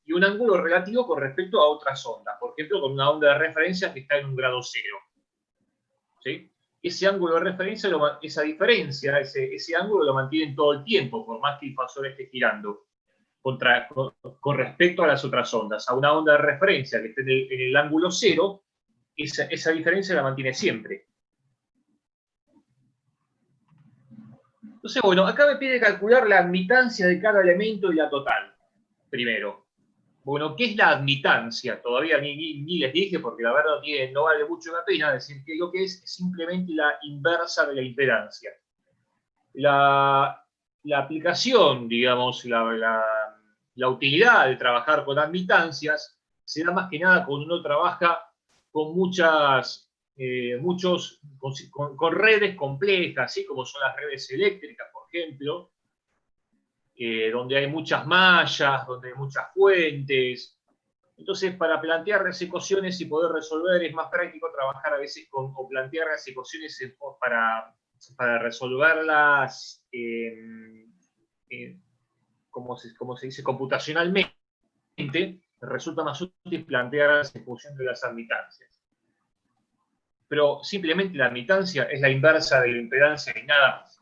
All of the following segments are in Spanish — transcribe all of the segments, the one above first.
y un ángulo relativo con respecto a otras ondas, por ejemplo, con una onda de referencia que está en un grado cero. ¿Sí? Ese ángulo de referencia, esa diferencia, ese ángulo lo mantienen todo el tiempo, por más que el fasor esté girando con respecto a las otras ondas. A una onda de referencia que esté en el ángulo cero, esa diferencia la mantiene siempre. Entonces, bueno, acá me pide calcular la admitancia de cada elemento y la total, primero. Bueno, ¿qué es la admitancia? Todavía ni les dije, porque la verdad no vale mucho la pena decir que lo que es simplemente la inversa de la impedancia. La aplicación, digamos, la utilidad de trabajar con admitancias se da más que nada cuando uno trabaja con con redes complejas, ¿sí? Como son las redes eléctricas, por ejemplo, donde hay muchas mallas, donde hay muchas fuentes. Entonces, para plantear las ecuaciones y poder resolver, es más práctico trabajar a veces o plantear las ecuaciones para resolverlas, como se dice, computacionalmente. Resulta más útil plantearlas en función de las admitancias. Pero simplemente la admitancia es la inversa de la impedancia y nada más.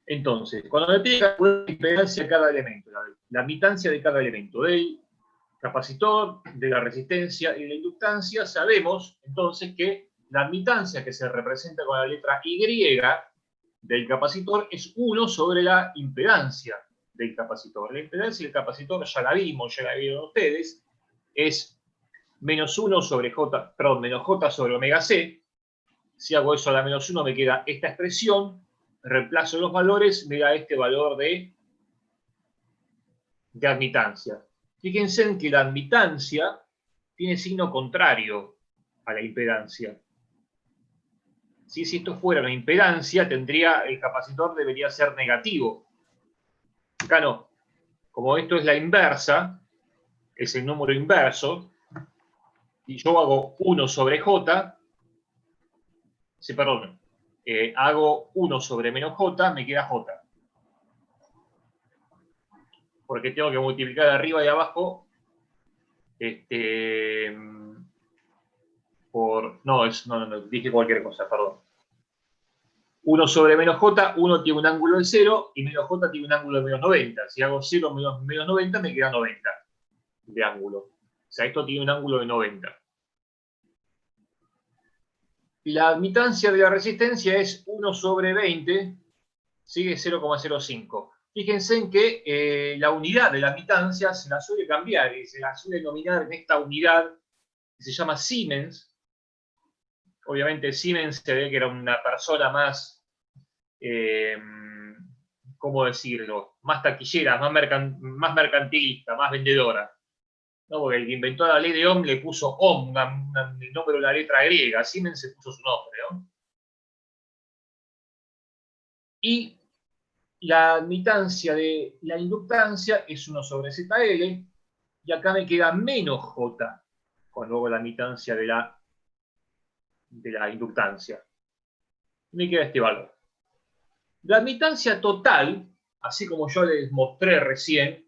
Entonces, cuando me pide calcular la impedancia de cada elemento, la admitancia de cada elemento, del capacitor, de la resistencia y de la inductancia, sabemos entonces que la admitancia que se representa con la letra Y del capacitor es 1 sobre la impedancia del capacitor. La impedancia del capacitor ya la vieron ustedes, es menos 1 sobre J, perdón, menos J sobre omega C. Si hago eso a la menos 1 me queda esta expresión, reemplazo los valores, me da este valor de admitancia. Fíjense en que la admitancia tiene signo contrario a la impedancia. Si esto fuera una impedancia, el capacitor debería ser negativo. Acá no. Como esto es la inversa, es el número inverso, y yo hago 1 sobre J, perdón, hago 1 sobre menos J, me queda J. Porque tengo que multiplicar de arriba y abajo no, dije cualquier cosa, perdón. 1 sobre menos J, 1 tiene un ángulo de 0 y menos J tiene un ángulo de menos 90. Si hago 0 menos 90, me queda 90 de ángulo. O sea, esto tiene un ángulo de 90. La admitancia de la resistencia es 1 sobre 20, sigue 0,05. Fíjense en que la unidad de la admitancia se la suele cambiar y se la suele denominar en esta unidad que se llama Siemens. Obviamente Siemens se ve que era una persona más, ¿cómo decirlo? Más taquillera, más mercantilista, más vendedora. ¿No? Porque el que inventó la ley de Ohm le puso Ohm, el nombre de la letra griega. Siemens se puso su nombre, ¿no? Y la admitancia de la inductancia es 1 sobre ZL, y acá me queda menos J, con luego la admitancia de la inductancia. Me queda este valor. La admitancia total, así como yo les mostré recién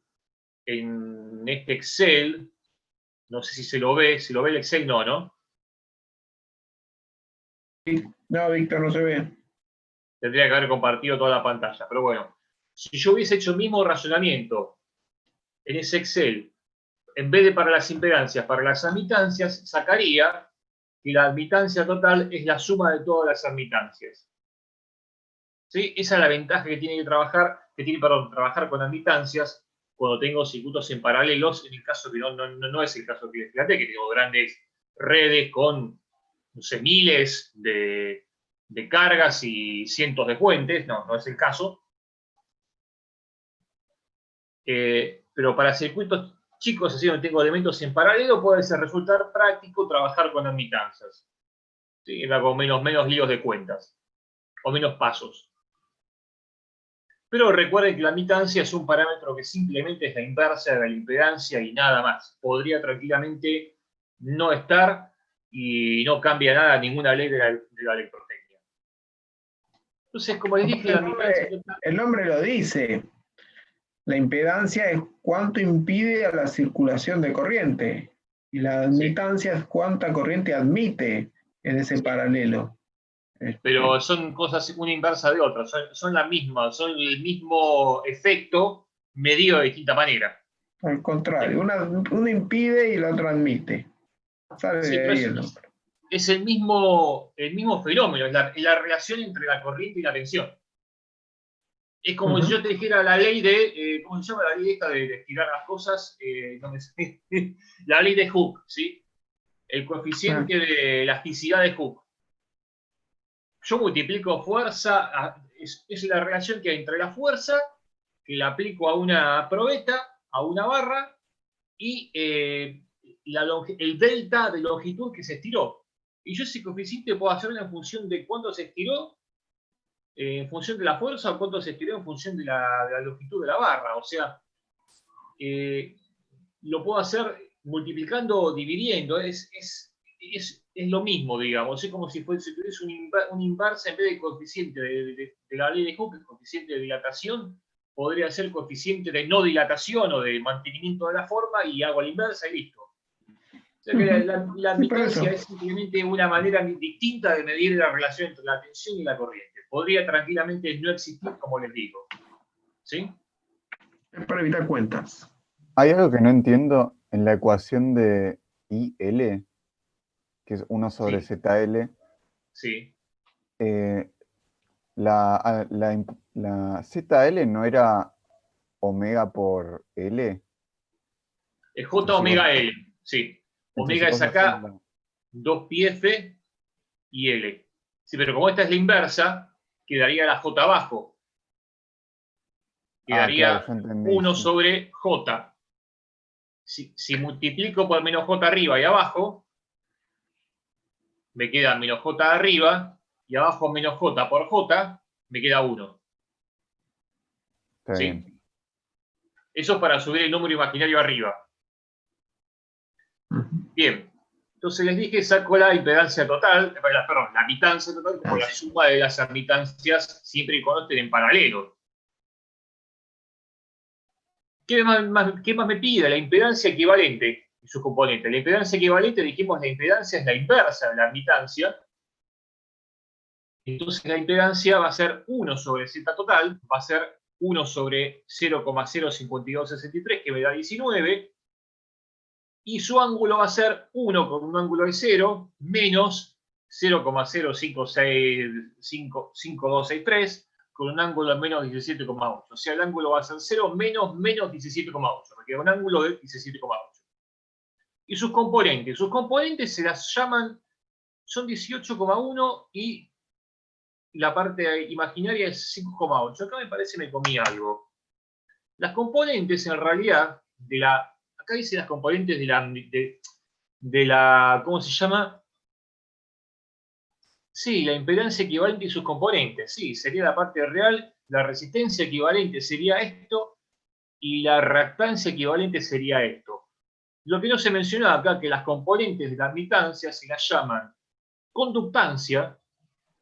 en este Excel, no sé si se lo ve el Excel, no. No, Víctor, no se ve. Tendría que haber compartido toda la pantalla, pero bueno. Si yo hubiese hecho el mismo razonamiento en ese Excel, en vez de para las impedancias, para las admitancias, sacaría que la admitancia total es la suma de todas las admitancias. ¿Sí? Esa es la ventaja que tiene trabajar con admitancias cuando tengo circuitos en paralelos, en el caso que no es el caso que fíjate que tengo grandes redes con, no sé, miles de cargas y cientos de fuentes, no es el caso. Pero para circuitos chicos, así donde tengo elementos en paralelo, puede resultar práctico trabajar con admitancias. ¿Sí? Con menos líos de cuentas, o menos pasos. Pero recuerden que la admitancia es un parámetro que simplemente es la inversa de la impedancia y nada más. Podría tranquilamente no estar y no cambia nada ninguna ley de la electrotecnia. Entonces, como les dije, la admitancia... El nombre lo dice. La impedancia es cuánto impide a la circulación de corriente. Y la Sí, admitancia es cuánta corriente admite en ese sí. paralelo. Pero son cosas una inversa de otra, son la misma, son el mismo efecto medido de distinta manera. Al contrario, ¿Sí? una impide y la otra admite. Sale Sí, de pero ahí el nombre. es el mismo fenómeno, es la relación entre la corriente y la tensión. Es como si Ujú. yo te dijera la ley de, ¿cómo se llama la ley esta de estirar las cosas? No me sé. La ley de Hooke, ¿sí? El Ah, coeficiente de elasticidad de Hooke. Yo multiplico fuerza, es la relación que hay entre la fuerza, que la aplico a una probeta, a una barra, y el delta de longitud que se estiró. Y yo ese coeficiente puedo hacer en función de cuánto se estiró, en función de la fuerza, o cuánto se estiró en función de la longitud de la barra. O sea, eh, lo puedo hacer multiplicando o dividiendo. Es lo mismo, digamos. Es como si tuviese un inversa en vez de coeficiente de la ley de Hooke, el coeficiente de dilatación podría ser coeficiente de no dilatación o de mantenimiento de la forma y hago la inversa y listo. O sea que ujú. la Sí, por admitancia eso. es simplemente una manera distinta de medir la relación entre la tensión y la corriente. Podría tranquilamente no existir, como les digo. ¿Sí? Es para evitar cuentas. Hay algo que no entiendo en la ecuación de IL, que es 1 sobre Sí, ZL. sí. La ZL no era omega por L. J Entonces, si vos, omega L. Sí. entonces, si Omega es vos haces acá 2πf y L. Sí, pero como esta es la inversa, quedaría la J abajo. Ah, claro, Quedaría ya entendí, 1 sí. sobre J. Si multiplico por menos J arriba y abajo, me queda menos J arriba y abajo menos J por J, me queda 1. Está ¿Sí? bien. Eso es para subir el número imaginario arriba. Ujú. Bien. Entonces les dije, saco la impedancia total, perdón, la admitancia total como la suma de las admitancias siempre y cuando estén en paralelo. ¿Qué más me pide? La impedancia equivalente y sus componentes. La impedancia equivalente, dijimos, la impedancia es la inversa de la admitancia. Entonces la impedancia va a ser 1 sobre Z total, va a ser 1 sobre 0,05263, que me da 19, y su ángulo va a ser 1 con un ángulo de 0, menos 0,055263, con un ángulo de menos 17,8. O sea, el ángulo va a ser 0 menos 17,8. Me queda un ángulo de 17,8. Y sus componentes se las llaman, son 18,1 y la parte imaginaria es 5,8. Acá me parece que me comí algo. Las componentes en realidad acá dice las componentes de la, ¿cómo se llama? Sí, la impedancia equivalente y sus componentes. Sí, sería la parte real, la resistencia equivalente sería esto y la reactancia equivalente sería esto. Lo que no se menciona acá que las componentes de la admitancia se las llaman conductancia,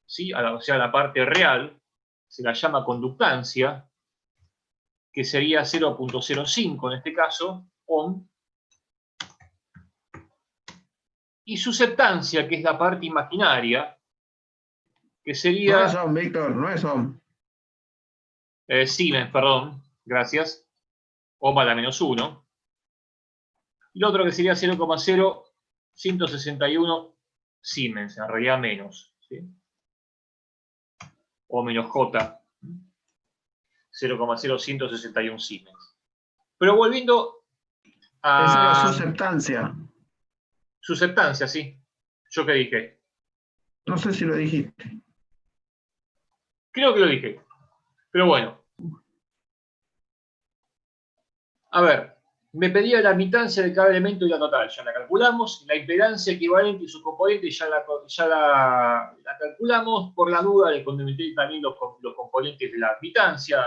¿sí? O sea, la parte real se la llama conductancia, que sería 0,05 en este caso, ohm, y susceptancia, que es la parte imaginaria, que No es sería OM, Víctor, no es OM. Siemens, perdón, gracias, ohm a la menos 1, y lo otro que sería 0,0161 Siemens, en realidad menos, ¿sí? O menos J, 0,0161 Siemens. Pero volviendo Esa es la a susceptancia. susceptancia, ¿sí? ¿Yo qué dije? No sé si lo dijiste. Creo que lo dije. Pero bueno, a ver, me pedía la admitancia de cada elemento y la total, ya la calculamos. La impedancia equivalente y sus componentes ya la calculamos. Por la duda, le condimenté también los componentes de la admitancia.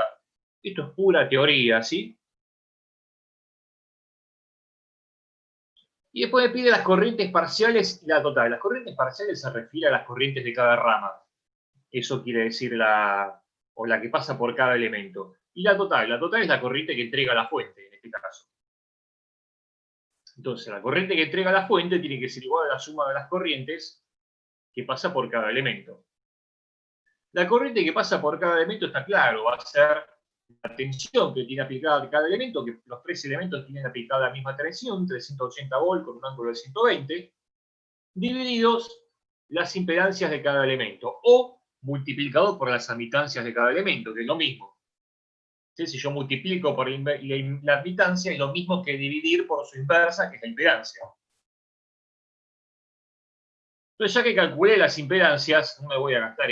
Esto es pura teoría, ¿sí? Y después me pide las corrientes parciales y la total. Las corrientes parciales se refiere a las corrientes de cada rama. Eso quiere decir o la que pasa por cada elemento. Y la total es la corriente que entrega la fuente, en este caso. Entonces, la corriente que entrega la fuente tiene que ser igual a la suma de las corrientes que pasa por cada elemento. La corriente que pasa por cada elemento está claro, va a ser la tensión que tiene aplicada cada elemento, que los tres elementos tienen aplicada la misma tensión, 380 volt con un ángulo de 120, divididos las impedancias de cada elemento, o multiplicado por las admitancias de cada elemento, que es lo mismo. ¿Sí? Si yo multiplico por la admitancia, es lo mismo que dividir por su inversa, que es la impedancia. Entonces, ya que calculé las impedancias, no me voy a gastar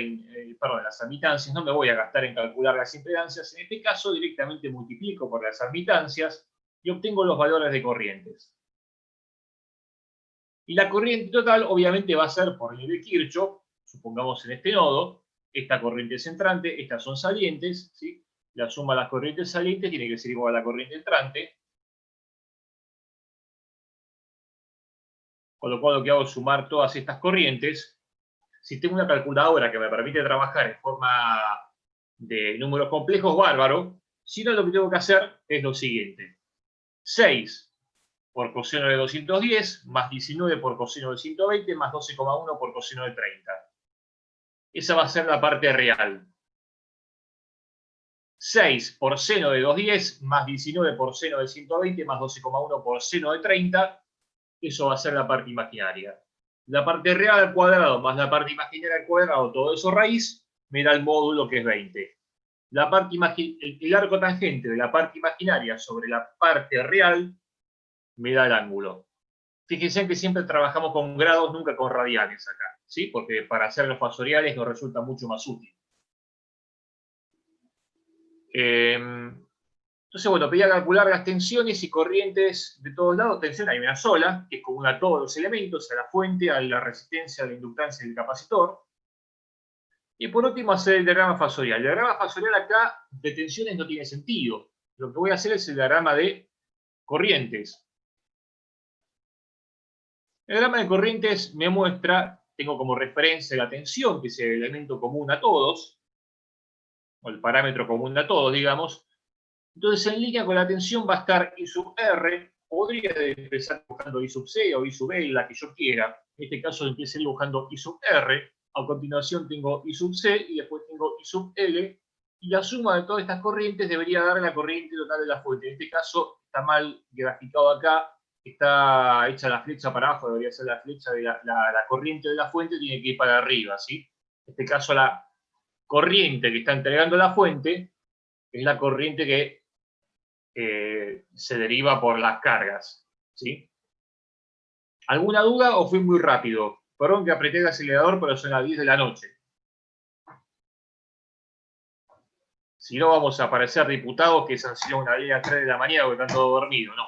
las admitancias, no me voy a gastar en calcular las impedancias. En este caso, directamente multiplico por las admitancias y obtengo los valores de corrientes. Y la corriente total, obviamente, va a ser por ley de Kirchhoff, supongamos en este nodo, esta corriente es entrante, estas son salientes, ¿sí? La suma de las corrientes salientes tiene que ser igual a la corriente entrante. Con lo cual lo que hago es sumar todas estas corrientes. Si tengo una calculadora que me permite trabajar en forma de números complejos, bárbaro. Si no, lo que tengo que hacer es lo siguiente. 6 por coseno de 210, más 19 por coseno de 120, más 12,1 por coseno de 30. Esa va a ser la parte real. 6 por seno de 210, más 19 por seno de 120, más 12,1 por seno de 30. Eso va a ser la parte imaginaria. La parte real al cuadrado más la parte imaginaria al cuadrado, todo eso raíz, me da el módulo que es 20. La parte el arco tangente de la parte imaginaria sobre la parte real me da el ángulo. Fíjense que siempre trabajamos con grados, nunca con radianes acá, ¿sí? Porque para hacer los fasoriales nos resulta mucho más útil. Entonces, bueno, pedía calcular las tensiones y corrientes de todos lados. Tensión hay una sola, que es común a todos los elementos, a la fuente, a la resistencia, a la inductancia del capacitor. Y por último, hacer el diagrama fasorial. El diagrama fasorial acá de tensiones no tiene sentido. Lo que voy a hacer es el diagrama de corrientes. El diagrama de corrientes me muestra, tengo como referencia la tensión, que es el elemento común a todos, o el parámetro común a todos, digamos. Entonces, en línea con la tensión va a estar I sub R. Podría empezar buscando I sub C o I sub L, la que yo quiera. En este caso empiezo buscando I sub R. A continuación tengo I sub C y después tengo I sub L. Y la suma de todas estas corrientes debería dar la corriente total de la fuente. En este caso está mal graficado acá. Está hecha la flecha para abajo. Debería ser la flecha de la corriente de la fuente. Tiene que ir para arriba, ¿sí? En este caso la corriente que está entregando la fuente es la corriente que se deriva por las cargas, ¿sí? ¿Alguna duda o fui muy rápido? Perdón que apreté el acelerador, pero son las 10 de la noche. Si no, vamos a aparecer diputados que sancionan una ley a las 3 de la mañana porque están todos dormidos, no.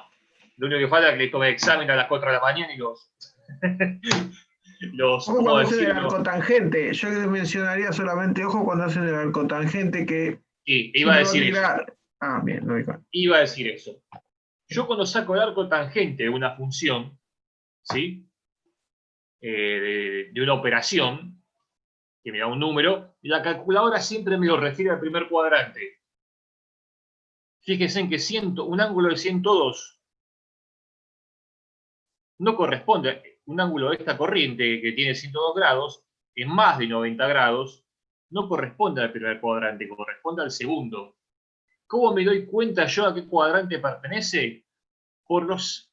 Lo único que falta es que les tome examen a las 4 de la mañana y los ojo cuando hacen el arcotangente. Yo les mencionaría solamente, ojo cuando hacen el arcotangente que... Sí, iba a decir eso. Ah, bien, lo digo. Iba a decir eso. Yo cuando saco el arco tangente de una función, ¿sí? De una operación, que me da un número, la calculadora siempre me lo refiere al primer cuadrante. Fíjense en que un ángulo de 102 no corresponde, un ángulo de esta corriente que tiene 102 grados, en más de 90 grados, no corresponde al primer cuadrante, corresponde al segundo. ¿Cómo me doy cuenta yo a qué cuadrante pertenece? Por los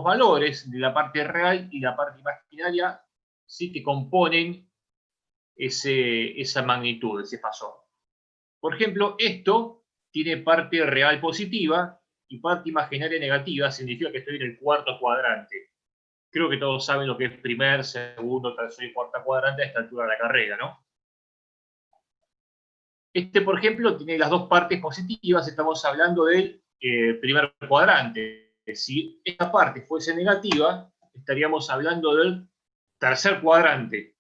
valores de la parte real y la parte imaginaria, ¿sí? Que componen esa magnitud, ese fasor. Por ejemplo, esto tiene parte real positiva y parte imaginaria negativa, significa que estoy en el cuarto cuadrante. Creo que todos saben lo que es primer, segundo, tercer y cuarto cuadrante a esta altura de la carrera, ¿no? Este, por ejemplo, tiene las dos partes positivas, estamos hablando del primer cuadrante. Si esta parte fuese negativa, estaríamos hablando del tercer cuadrante.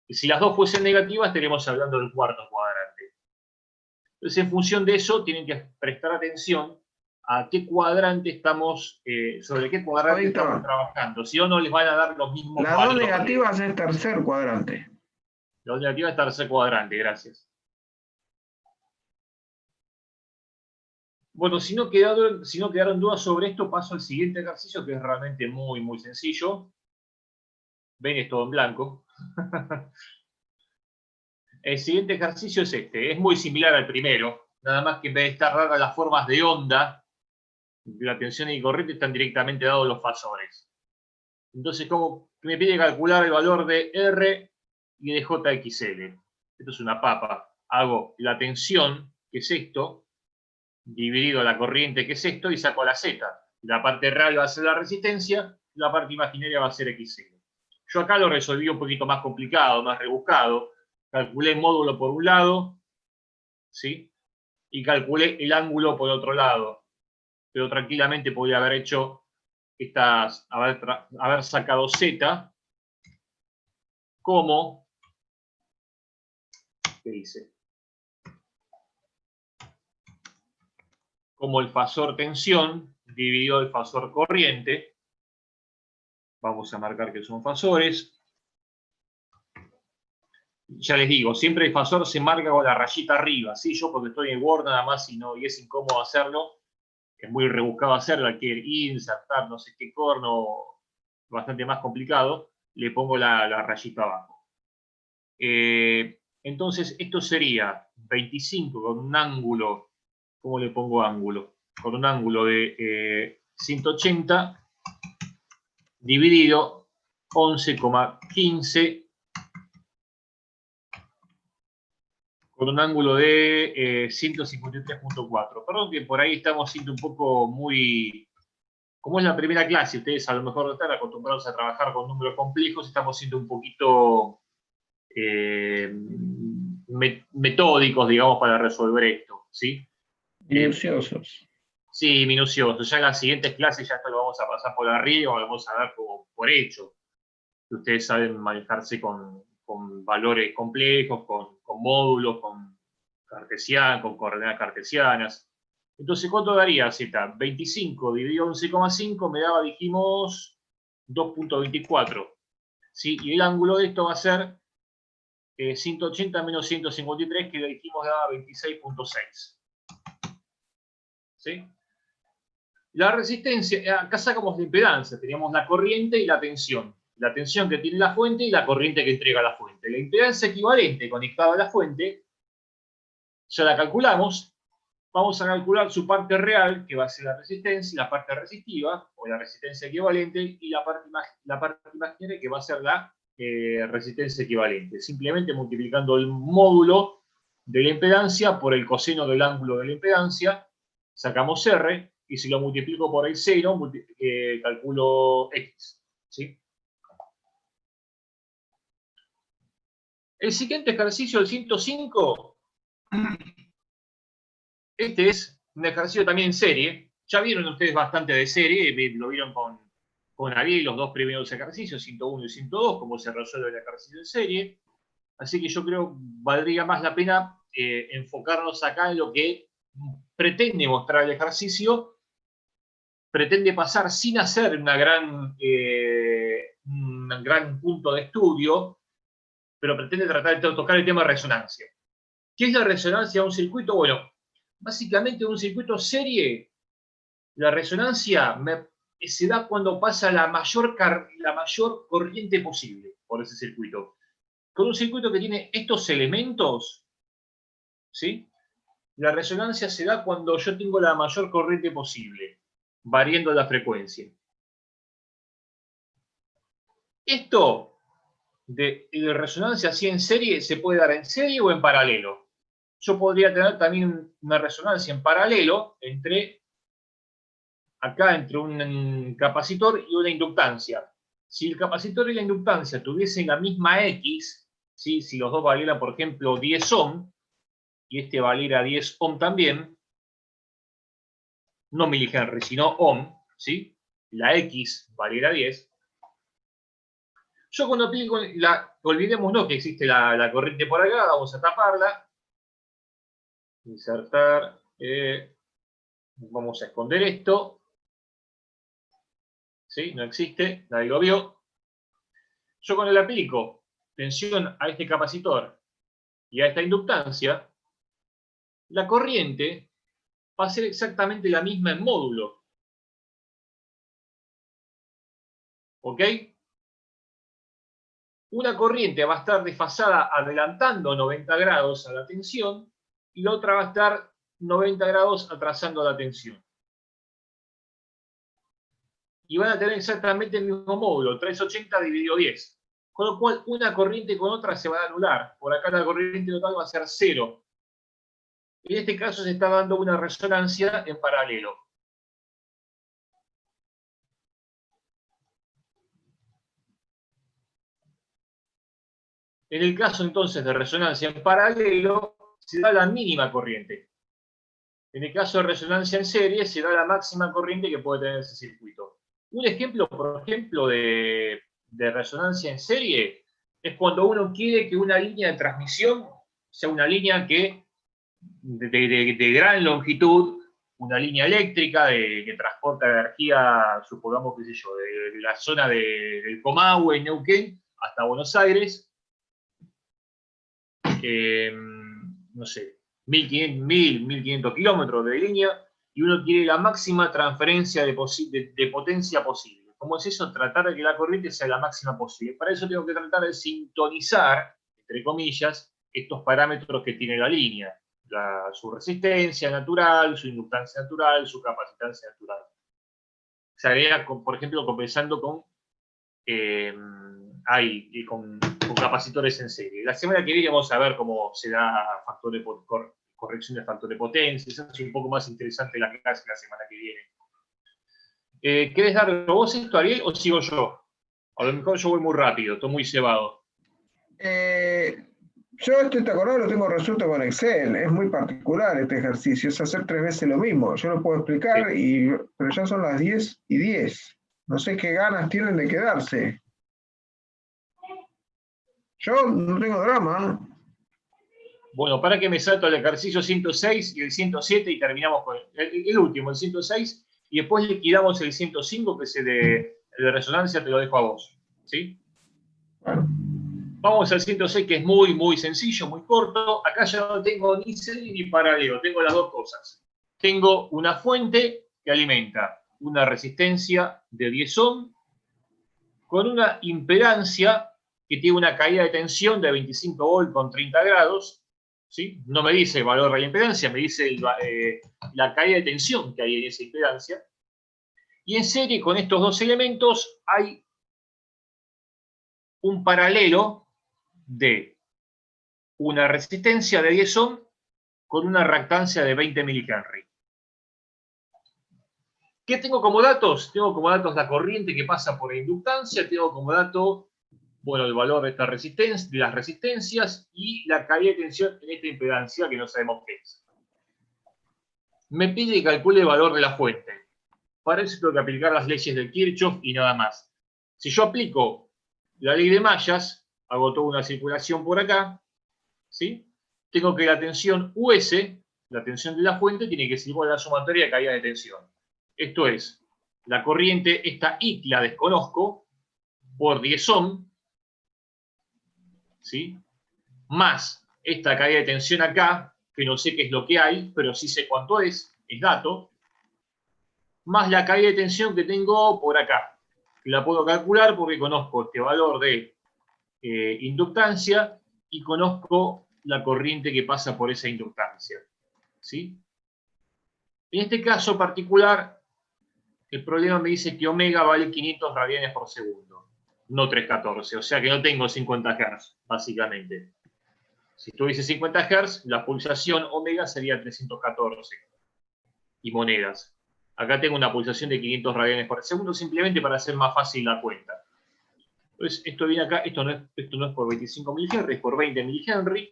Y si las dos fuesen negativas, estaríamos hablando del cuarto cuadrante. Entonces, en función de eso, tienen que prestar atención a qué cuadrante estamos, sobre qué cuadrante estamos trabajando. Si no les van a dar los mismos valores. Las dos negativas es tercer cuadrante. Las dos negativas es tercer cuadrante, gracias. Bueno, si no quedaron dudas sobre esto, paso al siguiente ejercicio, que es realmente muy, muy sencillo. Ven, es todo en blanco. El siguiente ejercicio es este. Es muy similar al primero, nada más que en vez de estar dadas las formas de onda, de la tensión y corriente, están directamente dados los fasores. Entonces, como me pide calcular el valor de R y de JXL. Esto es una papa. Hago la tensión, que es esto, dividido la corriente, que es esto, y saco la Z. La parte real va a ser la resistencia, la parte imaginaria va a ser XL. Yo acá lo resolví un poquito más complicado, más rebuscado. Calculé el módulo por un lado, ¿sí? Y calculé el ángulo por otro lado. Pero tranquilamente podría haber hecho estas, haber sacado Z como, ¿qué dice? Como el fasor tensión dividido el fasor corriente. Vamos a marcar que son fasores. Ya les digo, siempre el fasor se marca con la rayita arriba, ¿sí? Yo porque estoy en Word nada más y es incómodo hacerlo, es muy rebuscado hacerlo, hay que insertar no sé qué corno, bastante más complicado, le pongo la rayita abajo. Entonces esto sería 25 con un ángulo, ¿cómo le pongo ángulo? Con un ángulo de 180 dividido 11,15 con un ángulo de 153,4. Perdón que por ahí estamos siendo un poco muy... Como es la primera clase, ustedes a lo mejor no están acostumbrados a trabajar con números complejos, estamos siendo un poquito metódicos, digamos, para resolver esto, ¿sí? Minuciosos. Sí, minuciosos. Ya en las siguientes clases ya esto lo vamos a pasar por arriba, lo vamos a dar como por hecho. Que ustedes saben manejarse con valores complejos, con módulos, con coordenadas cartesianas. Entonces, ¿cuánto daría Z? 25 dividido 11,5 me daba, dijimos, 2,24. ¿Sí? Y el ángulo de esto va a ser 180 menos 153, que dijimos daba 26,6. ¿Sí? La resistencia, acá sacamos la impedancia, teníamos la corriente y la tensión. La tensión que tiene la fuente y la corriente que entrega la fuente. La impedancia equivalente conectada a la fuente, ya la calculamos. Vamos a calcular su parte real, que va a ser la resistencia, y la parte resistiva, o la resistencia equivalente, y la parte imaginaria, que va a ser la resistencia equivalente. Simplemente multiplicando el módulo de la impedancia por el coseno del ángulo de la impedancia, sacamos R, y si lo multiplico por el seno, calculo X. ¿Sí? El siguiente ejercicio, el 105, este es un ejercicio también en serie. Ya vieron ustedes bastante de serie, lo vieron con Ariel, los dos primeros ejercicios, 101 y 102, cómo se resuelve el ejercicio en serie. Así que yo creo que valdría más la pena enfocarnos acá en lo que pretende mostrar el ejercicio. Pretende pasar sin hacer un gran punto de estudio, pero pretende tratar de tocar el tema de resonancia. ¿Qué es la resonancia de un circuito? Bueno, básicamente un circuito serie, la resonancia se da cuando pasa la mayor corriente posible por ese circuito. Con un circuito que tiene estos elementos, ¿sí? La resonancia se da cuando yo tengo la mayor corriente posible, variando la frecuencia. Esto de resonancia así en serie se puede dar en serie o en paralelo. Yo podría tener también una resonancia en paralelo entre un capacitor y una inductancia. Si el capacitor y la inductancia tuviesen la misma X, ¿sí? Si los dos valieran, por ejemplo, 10 ohm, y este valiera 10 ohm también, no milihenry, sino ohm, ¿sí? La X valiera 10. Yo cuando aplico olvidémonos que existe la corriente por acá, vamos a taparla. Insertar, vamos a esconder esto. ¿Sí? No existe, nadie lo vio. Yo cuando le aplico tensión a este capacitor y a esta inductancia, la corriente va a ser exactamente la misma en módulo. ¿Ok? Una corriente va a estar desfasada adelantando 90 grados a la tensión y la otra va a estar 90 grados atrasando a la tensión. Y van a tener exactamente el mismo módulo, 380 dividido 10. Con lo cual, una corriente con otra se va a anular. Por acá la corriente total va a ser 0. En este caso se está dando una resonancia en paralelo. En el caso entonces de resonancia en paralelo, se da la mínima corriente. En el caso de resonancia en serie, se da la máxima corriente que puede tener ese circuito. Un ejemplo, por ejemplo, de resonancia en serie es cuando uno quiere que una línea de transmisión sea una línea que de gran longitud, una línea eléctrica que transporta energía, supongamos, qué sé yo, de la zona del Comahue, en Neuquén, hasta Buenos Aires, no sé, 1500 kilómetros de línea, y uno quiere la máxima transferencia de potencia posible. ¿Cómo es eso? Tratar de que la corriente sea la máxima posible. Para eso tengo que tratar de sintonizar, entre comillas, estos parámetros que tiene la línea. Su resistencia natural, su inductancia natural, su capacitancia natural. Se agrega, por ejemplo, compensando con con capacitores en serie. La semana que viene vamos a ver cómo se da corrección de factor de potencia. Eso es un poco más interesante la clase la semana que viene. ¿Querés darlo vos esto, Ariel, o sigo yo? A lo mejor yo voy muy rápido, estoy muy cebado. Yo ¿te acordás? Lo tengo resuelto con Excel. Es muy particular este ejercicio. Es hacer 3 veces lo mismo. Yo lo puedo explicar, Sí. pero ya son las 10:10. No sé qué ganas tienen de quedarse. Yo no tengo drama. Bueno, para que me salto el ejercicio 106 y el 107 y terminamos con el último, el 106, y después liquidamos el 105, que es el de resonancia, te lo dejo a vos. ¿Sí? Bueno. Vamos al 106, que es muy, muy sencillo, muy corto. Acá ya no tengo ni serie ni paralelo, tengo las dos cosas. Tengo una fuente que alimenta una resistencia de 10 ohm con una impedancia que tiene una caída de tensión de 25 volt con 30 grados. ¿Sí? No me dice el valor de la impedancia, me dice la caída de tensión que hay en esa impedancia. Y en serie con estos dos elementos hay un paralelo de una resistencia de 10 ohm con una reactancia de 20 milihenry. ¿Qué tengo como datos? Tengo como datos la corriente que pasa por la inductancia, tengo como dato, bueno, el valor de esta resistencia, de las resistencias y la caída de tensión en esta impedancia que no sabemos qué es. Me pide que calcule el valor de la fuente. Para eso tengo que aplicar las leyes de Kirchhoff y nada más. Si yo aplico la ley de mallas, hago toda una circulación por acá, ¿sí? Tengo que la tensión US, la tensión de la fuente, tiene que ser igual a la sumatoria de caída de tensión. Esto es, la corriente, esta I la desconozco, por 10 ohm, ¿sí? Más esta caída de tensión acá, que no sé qué es lo que hay, pero sí sé cuánto es dato, más la caída de tensión que tengo por acá, que la puedo calcular porque conozco este valor de inductancia y conozco la corriente que pasa por esa inductancia. ¿Sí? En este caso particular, el problema me dice que omega vale 500 radianes por segundo, no 314, o sea que no tengo 50 Hz, básicamente. Si tuviese 50 Hz, la pulsación omega sería 314 y monedas. Acá tengo una pulsación de 500 radianes por segundo, simplemente para hacer más fácil la cuenta. Entonces, esto viene acá, esto no es por 25 milihenry, es por 20 milihenry.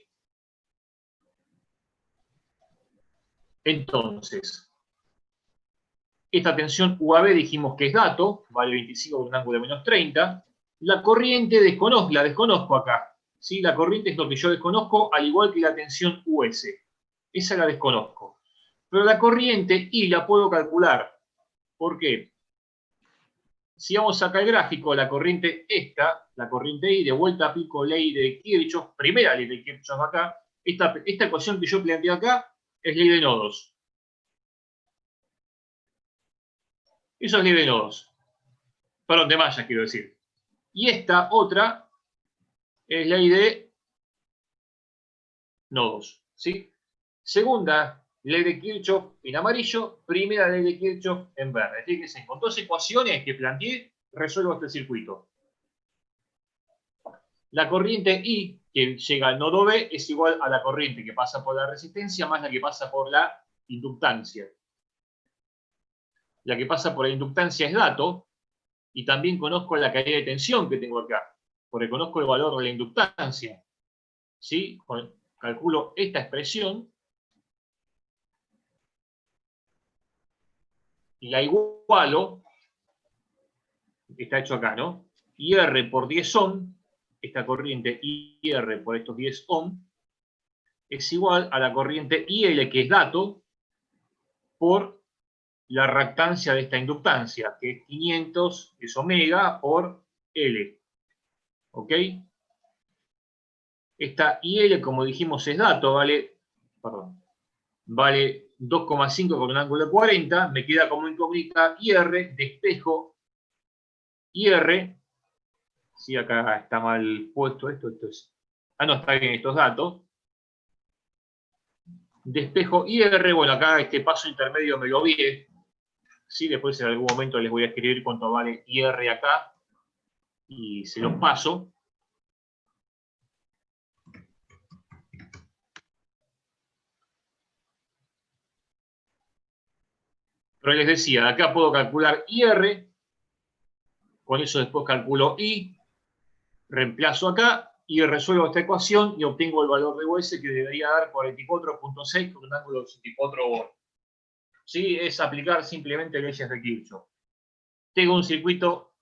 Entonces, esta tensión UAB dijimos que es dato, vale 25 con un ángulo de menos 30. La corriente la desconozco acá. ¿Sí? La corriente es lo que yo desconozco, al igual que la tensión US. Esa la desconozco. Pero la corriente I la puedo calcular. ¿Por qué? Si vamos acá al gráfico, la corriente esta, la corriente I, de vuelta aplico ley de Kirchhoff, primera ley de Kirchhoff acá. Esta ecuación que yo planteo acá es ley de nodos. Eso es ley de nodos. Perdón, de mallas quiero decir. Y esta otra es ley de nodos, ¿sí? Segunda ley de Kirchhoff en amarillo, primera ley de Kirchhoff en verde. Fíjense, con dos ecuaciones que planteé, resuelvo este circuito. La corriente I que llega al nodo B es igual a la corriente que pasa por la resistencia más la que pasa por la inductancia. La que pasa por la inductancia es dato, y también conozco la caída de tensión que tengo acá, porque conozco el valor de la inductancia. ¿Sí? Calculo esta expresión y la igualo, que está hecho acá, ¿no? IR por 10 ohm, esta corriente IR por estos 10 ohm, es igual a la corriente IL, que es dato, por la reactancia de esta inductancia, que es 500, es omega, por L. ¿Ok? Esta IL, como dijimos, es dato, vale 2,5 con un ángulo de 40, me queda como incógnita IR, despejo IR, si acá está mal puesto esto es... Ah, no, está bien estos datos. Despejo IR, bueno, acá este paso intermedio me lo vi. Sí, después en algún momento les voy a escribir cuánto vale IR acá y se los paso. Pero les decía, de acá puedo calcular IR, con eso después calculo I, reemplazo acá y resuelvo esta ecuación y obtengo el valor de US, que debería dar 44.6 con un ángulo de 84 volts. ¿Sí? Es aplicar simplemente leyes de Kirchhoff. Tengo un circuito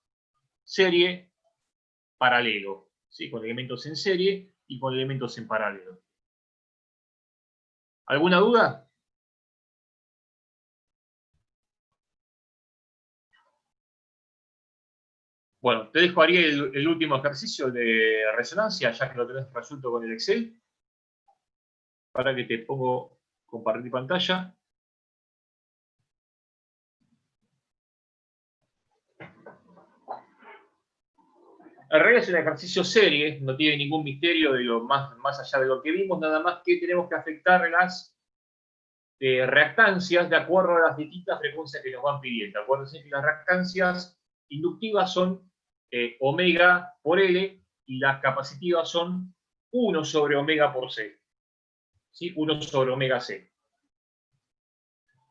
serie paralelo, ¿sí? Con elementos en serie y con elementos en paralelo. ¿Alguna duda? Bueno, te dejo, Ariel, el último ejercicio de resonancia, ya que lo tenés resuelto con el Excel. Para que te pongo compartir pantalla. En realidad es un ejercicio serie, no tiene ningún misterio de lo más allá de lo que vimos, nada más que tenemos que afectar las reactancias de acuerdo a las distintas frecuencias que nos van pidiendo. Acuérdense que las reactancias inductivas son omega por L y las capacitivas son 1 sobre omega por C. ¿Sí? 1 sobre omega C.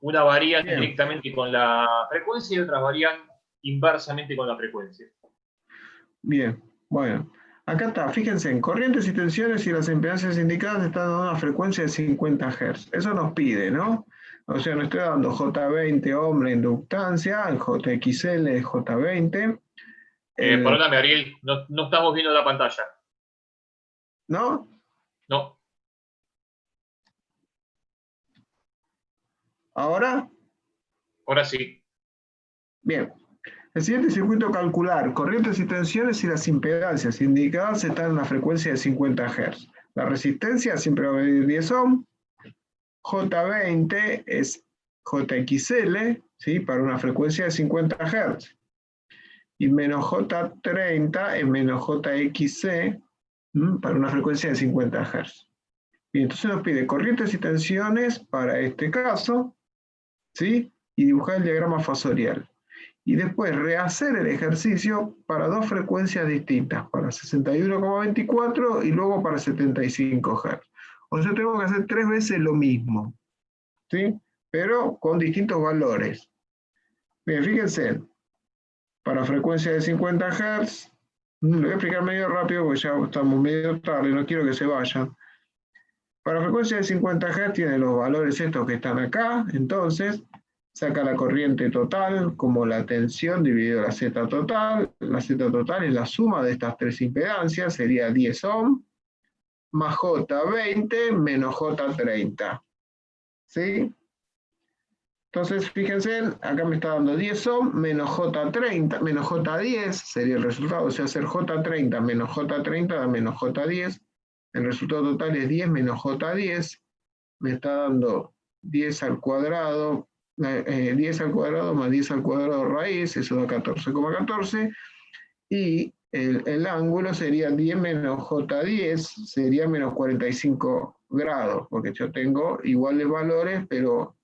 Una varían directamente con la frecuencia y otras varían inversamente con la frecuencia. Bien, bueno. Acá está, fíjense, en corrientes y tensiones y las impedancias indicadas están dando una frecuencia de 50 Hz. Eso nos pide, ¿no? O sea, nos estoy dando J20 ohm la inductancia, el JXL es J20. Perdóname, Ariel, no estamos viendo la pantalla. ¿No? No. ¿Ahora? Ahora sí. Bien. El siguiente circuito calcular corrientes y tensiones y las impedancias indicadas están en una frecuencia de 50 Hz. La resistencia siempre va a medir 10 ohm. J20 es JXL, ¿sí? Para una frecuencia de 50 Hz. Y menos J30 es menos JXC, para una frecuencia de 50 Hz. Y entonces nos pide corrientes y tensiones para este caso, ¿sí? Y dibujar el diagrama fasorial. Y después rehacer el ejercicio para dos frecuencias distintas, para 61,24 y luego para 75 Hz. O sea, tengo que hacer 3 veces lo mismo, ¿sí? Pero con distintos valores. Bien, fíjense, para frecuencia de 50 Hz, lo voy a explicar medio rápido porque ya estamos medio tarde, no quiero que se vayan. Para frecuencia de 50 Hz tiene los valores estos que están acá, entonces saca la corriente total como la tensión dividido la Z total. La Z total es la suma de estas tres impedancias, sería 10 ohm, más J20 menos J30. ¿Sí? Entonces, fíjense, acá me está dando 10 ohm menos J30, menos J10, sería el resultado, o sea, hacer J30 menos J30 da menos J10. El resultado total es 10 menos J10, me está dando 10 al cuadrado 10 al cuadrado más 10 al cuadrado raíz, eso da 14,14. Y el ángulo sería 10 menos J10, sería menos 45 grados, porque yo tengo iguales valores, pero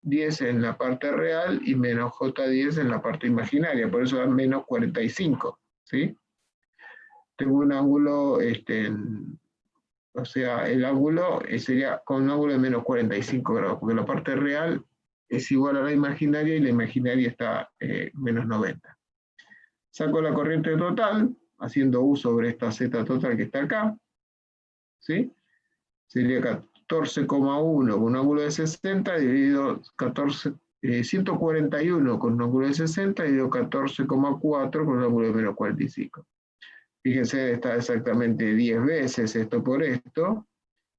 10 en la parte real y menos J10 en la parte imaginaria, por eso da menos 45, ¿sí? Tengo un ángulo, o sea, el ángulo sería con un ángulo de menos 45 grados, porque la parte real es igual a la imaginaria y la imaginaria está menos 90. Saco la corriente total, haciendo U sobre esta Z total que está acá, ¿sí? Sería 14,1 con un ángulo de 60 dividido 141 con un ángulo de 60 dividido 14,4 con un ángulo de menos 45. Fíjense, está exactamente 10 veces esto por esto,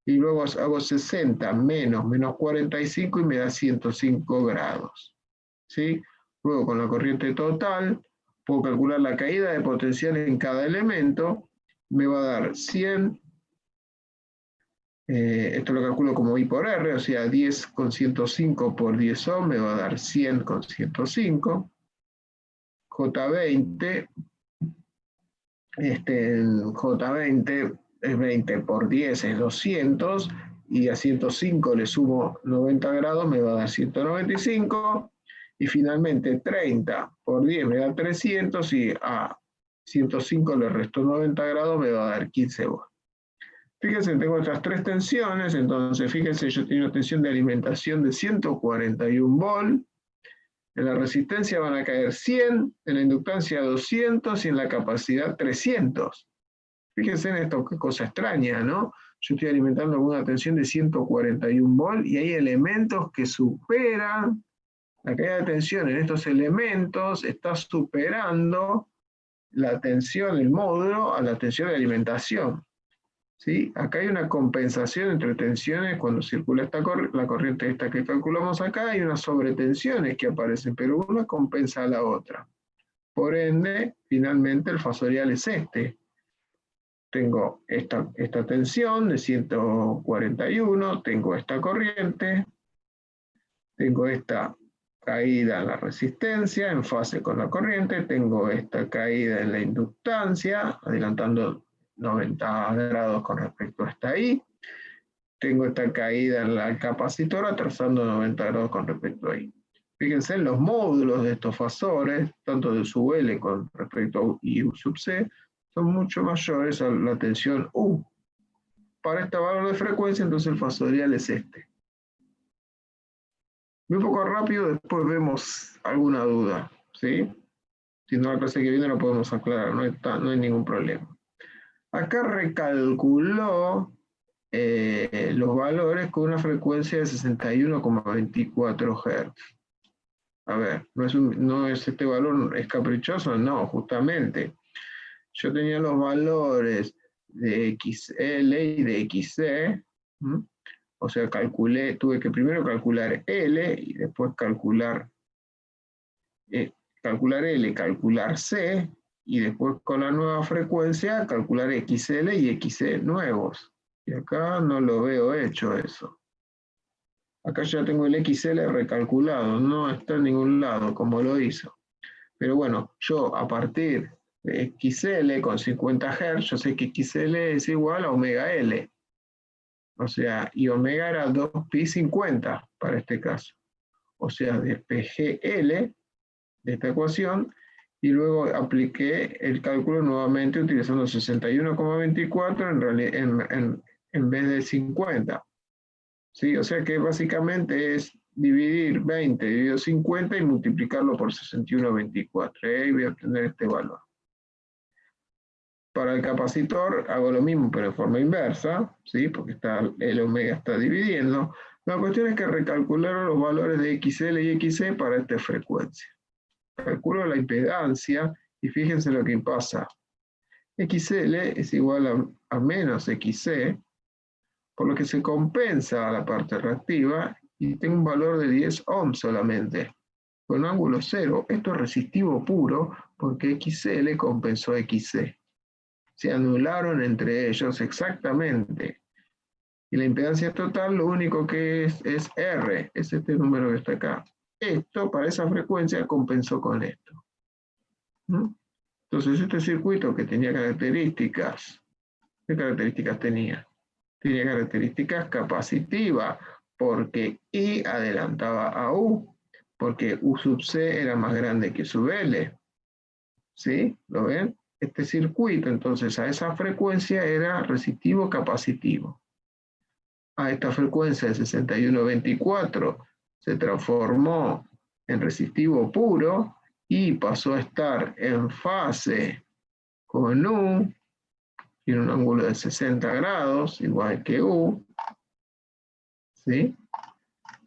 y luego hago 60 menos 45 y me da 105 grados, ¿sí? Luego con la corriente total, puedo calcular la caída de potencial en cada elemento, me va a dar 100, esto lo calculo como I por R, o sea, 10 con 105 por 10 ohm me va a dar 100 con 105, J20, J20 es 20 por 10 es 200, y a 105 le sumo 90 grados, me va a dar 195, y finalmente 30 por 10 me da 300, y a 105 le resto 90 grados, me va a dar 15 volts. Fíjense, tengo otras tres tensiones, entonces fíjense, yo tengo una tensión de alimentación de 141 volts, en la resistencia van a caer 100, en la inductancia 200 y en la capacidad 300. Fíjense en esto, qué cosa extraña, ¿no? Yo estoy alimentando con una tensión de 141 volts y hay elementos que superan la caída de tensión en estos elementos, está superando la tensión, el módulo, a la tensión de alimentación. ¿Sí? Acá hay una compensación entre tensiones cuando circula la corriente esta que calculamos acá, hay unas sobretensiones que aparecen, pero una compensa a la otra. Por ende, finalmente el fasorial es este. Tengo esta tensión de 141, tengo esta corriente, tengo esta caída en la resistencia en fase con la corriente, tengo esta caída en la inductancia, adelantando 90 grados con respecto a esta ahí, tengo esta caída en la capacitor atrasando 90 grados con respecto a ahí. Fíjense en los módulos de estos fasores, tanto de sub L con respecto a I U sub C, son mucho mayores a la tensión U. Para este valor de frecuencia, entonces el fasorial es este. Un poco rápido, después vemos alguna duda, ¿sí? Si no, la clase que viene lo podemos aclarar, no hay ningún problema. Acá recalculó los valores con una frecuencia de 61,24 Hz. A ver, no es este valor, es caprichoso, no, justamente. Yo tenía los valores de XL y de XC, ¿m? O sea, tuve que primero calcular L y después calcular L, calcular C, y después con la nueva frecuencia calcular XL y XC nuevos. Y acá no lo veo hecho eso. Acá ya tengo el XL recalculado, no está en ningún lado como lo hizo. Pero bueno, yo a partir de XL con 50 Hz, yo sé que XL es igual a omega L. O sea, y omega era 2pi50 para este caso. O sea, despejé L de esta ecuación y luego apliqué el cálculo nuevamente utilizando 61,24 en vez de 50. ¿Sí? O sea que básicamente es dividir 20 dividido 50 y multiplicarlo por 61,24. Ahí voy a obtener este valor. Para el capacitor hago lo mismo, pero de forma inversa, ¿sí? Porque el omega está dividiendo. La cuestión es que recalcularon los valores de XL y XC para esta frecuencia. Calculo la impedancia y fíjense lo que pasa. XL es igual a menos XC, por lo que se compensa a la parte reactiva y tengo un valor de 10 ohms solamente, con ángulo 0. Esto es resistivo puro porque XL compensó XC. Se anularon entre ellos exactamente. Y la impedancia total lo único que es R, es este número que está acá. esto, para esa frecuencia, compensó con esto. Entonces, este circuito que tenía características, ¿qué características tenía? Tenía características capacitivas, porque I adelantaba a U, porque U sub C era más grande que sub L. ¿Sí? ¿Lo ven? Este circuito, entonces, a esa frecuencia era resistivo capacitivo. A esta frecuencia de 6124 se transformó en resistivo puro y pasó a estar en fase con U, tiene un ángulo de 60 grados, igual que U, ¿sí?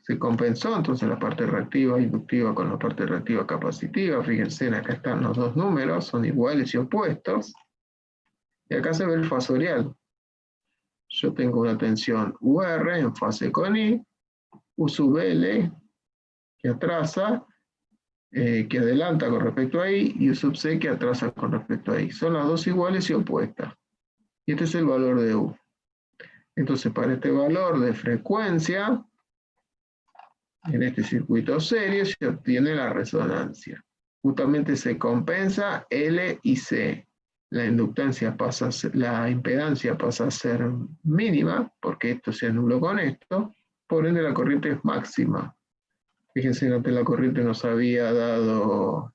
Se compensó entonces la parte reactiva inductiva con la parte reactiva capacitiva. Fíjense, acá están los dos números, son iguales y opuestos. Y acá se ve el fasorial. Yo tengo una tensión UR en fase con I, U sub L, que atrasa, que adelanta con respecto a I, y U sub C, que atrasa con respecto a I. Son las dos iguales y opuestas. Y este es el valor de U. Entonces, para este valor de frecuencia, en este circuito serio se obtiene la resonancia. Justamente se compensa L y C. La impedancia pasa a ser mínima, porque esto se anuló con esto, por ende la corriente es máxima. Fíjense, antes la corriente nos había dado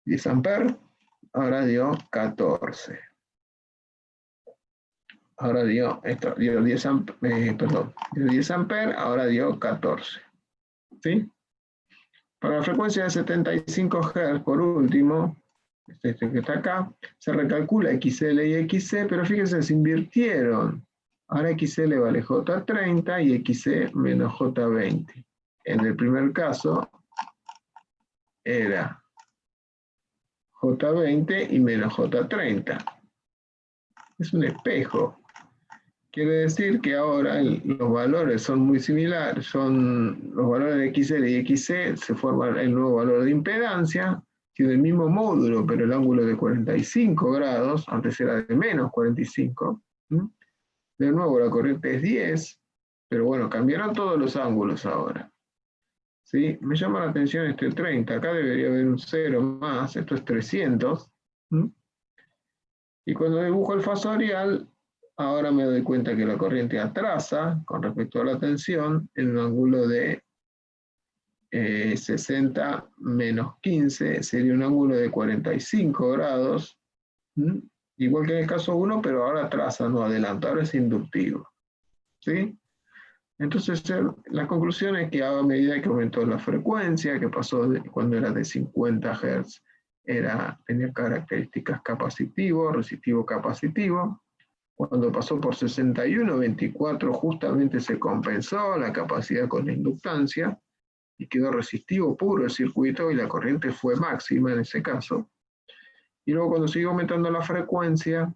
10 amperes, ahora dio 14. Ahora dio 10 amperes, ahora dio 14. ¿Sí? Para la frecuencia de 75 Hz, por último, este que está acá, se recalcula XL y XC, pero fíjense, se invirtieron. Ahora XL vale J30 y XC menos J20. En el primer caso era J20 y menos J30. Es un espejo. Quiere decir que ahora los valores son muy similares, son los valores de XL y XC, se forma el nuevo valor de impedancia, tiene el mismo módulo, pero el ángulo es de 45 grados, antes era de menos 45. De nuevo la corriente es 10, pero bueno, cambiaron todos los ángulos ahora. ¿Sí? Me llama la atención este 30, acá debería haber un 0 más, esto es 300. Y cuando dibujo el fasorial, ahora me doy cuenta que la corriente atrasa con respecto a la tensión en un ángulo de 60 menos 15, sería un ángulo de 45 grados, igual que en el caso 1, pero ahora atrasa, no adelanta, ahora es inductivo. ¿Sí? Entonces, la conclusión es que a medida que aumentó la frecuencia, que pasó cuando era de 50 Hz, tenía características capacitivo, resistivo capacitivo. Cuando pasó por 61-24, justamente se compensó la capacidad con la inductancia y quedó resistivo puro el circuito y la corriente fue máxima en ese caso. Y luego cuando siguió aumentando la frecuencia,